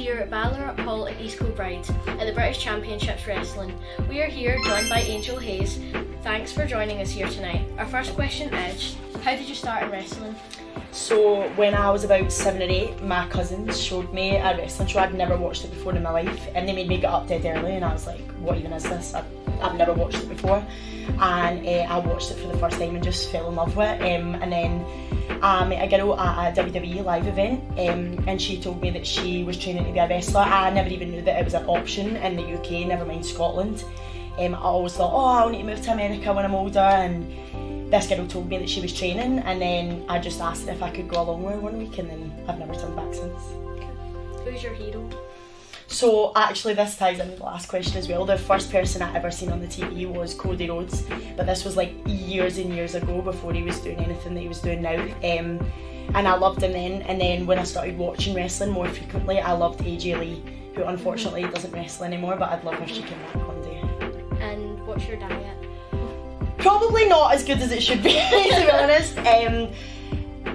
here at Ballerup Hall in East Kilbride at the British Championships Wrestling. We are here joined by Angel Hayze. Thanks for joining us here tonight. Our first question is, how did you start in wrestling? So when I was about 7 or 8, my cousins showed me a wrestling show. I'd never watched it before in my life, and they made me get up dead early, and I was like, what even is this? I've never watched it before, and I watched it for the first time and just fell in love with it. And then I met a girl at a WWE live event, and she told me that she was training to be a wrestler. I never even knew that it was an option in the UK, never mind Scotland. I always thought, oh, I'll need to move to America when I'm older, and this girl told me that she was training, and then I just asked her if I could go along with her one week, and then I've never turned back since. Who's your hero? So actually this ties into the last question as well. The first person I ever seen on the TV was Cody Rhodes, but this was like years and years ago, before he was doing anything that he was doing now. And I loved him then, and then when I started watching wrestling more frequently, I loved AJ Lee, who unfortunately doesn't wrestle anymore, but I'd love if she came back one day. And what's your diet? Probably not as good as it should be, to be honest.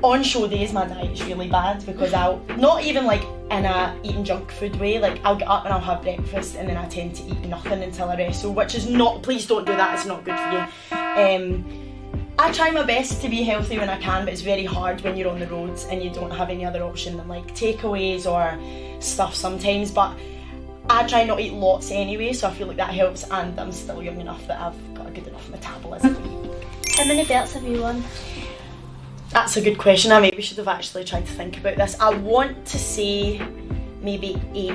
On show days my diet is really bad, because I'll, not even like in a eating junk food way, like I'll get up and I'll have breakfast and then I tend to eat nothing until I wrestle, which is not, please don't do that, it's not good for you. I try my best to be healthy when I can, but it's very hard when you're on the roads and you don't have any other option than like takeaways or stuff sometimes, but I try not to eat lots anyway, so I feel like that helps, and I'm still young enough that I've got a good enough metabolism. How many belts have you won? That's a good question. I maybe should have actually tried to think about this. I want to say maybe 8.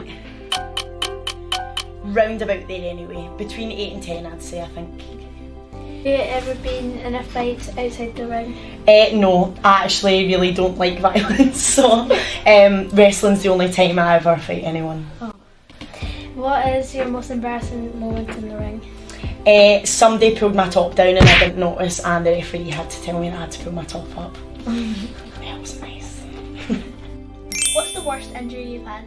Round about there anyway. Between 8 and 10 I'd say, I think. Have you ever been in a fight outside the ring? No, I actually really don't like violence, so wrestling's the only time I ever fight anyone. Oh. What is your most embarrassing moment in the ring? Somebody pulled my top down and I didn't notice, and the referee had to tell me that I had to pull my top up. Yeah, it was nice. What's the worst injury you've had?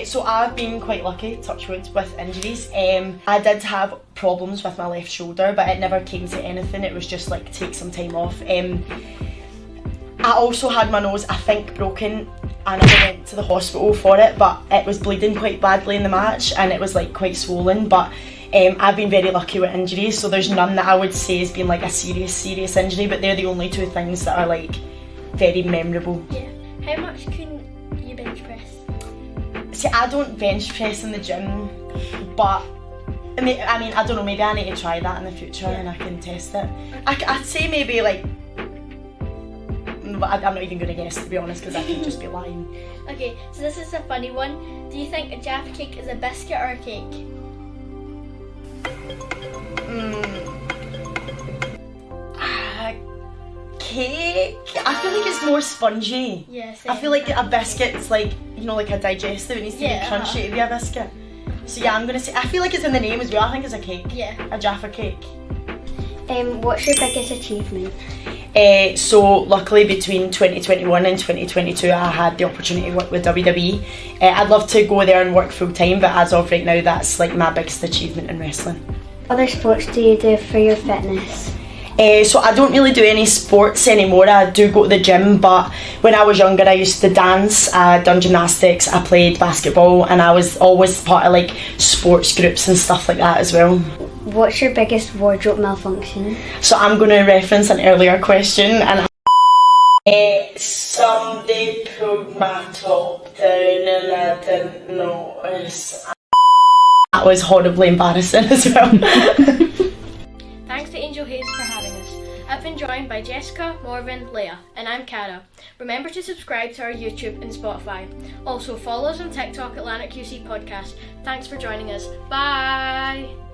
So I've been quite lucky, touch wood, with injuries. I did have problems with my left shoulder, but it never came to anything. It was just like take some time off. I also had my nose, I think, broken. I never went to the hospital for it, but it was bleeding quite badly in the match, and it was like quite swollen. But I've been very lucky with injuries, so there's none that I would say has been like a serious injury, but they're the only 2 things that are like very memorable. Yeah. How much can you bench press? See, I don't bench press in the gym, but I mean, I don't know, maybe I need to try that in the future, and I can test it. I'd say maybe like, but I'm not even going to guess, to be honest, because I could just be lying. Okay, so this is a funny one. Do you think a Jaffa cake is a biscuit or a cake? Cake? I feel like it's more spongy. Yeah, same. I feel like a biscuit's like, you know, like a digestive, it needs to be crunchy to be a biscuit. So yeah, I'm going to say, I feel like it's in the name as well, I think it's a cake. Yeah. A Jaffa cake. What's your biggest achievement? So luckily between 2021 and 2022 I had the opportunity to work with WWE. I'd love to go there and work full time, but as of right now that's like my biggest achievement in wrestling. What other sports do you do for your fitness? So I don't really do any sports anymore. I do go to the gym, but when I was younger I used to dance, done gymnastics, I played basketball, and I was always part of like sports groups and stuff like that as well. What's your biggest wardrobe malfunction? So I'm going to reference an earlier question, and somebody pulled my top down and I didn't notice. That was horribly embarrassing as well. Thanks to Angel Hayze for having us. I've been joined by Jessica, Morven, Leah, and I'm Cara. Remember to subscribe to our YouTube and Spotify. Also follow us on TikTok at Lanark UC Podcast. Thanks for joining us. Bye!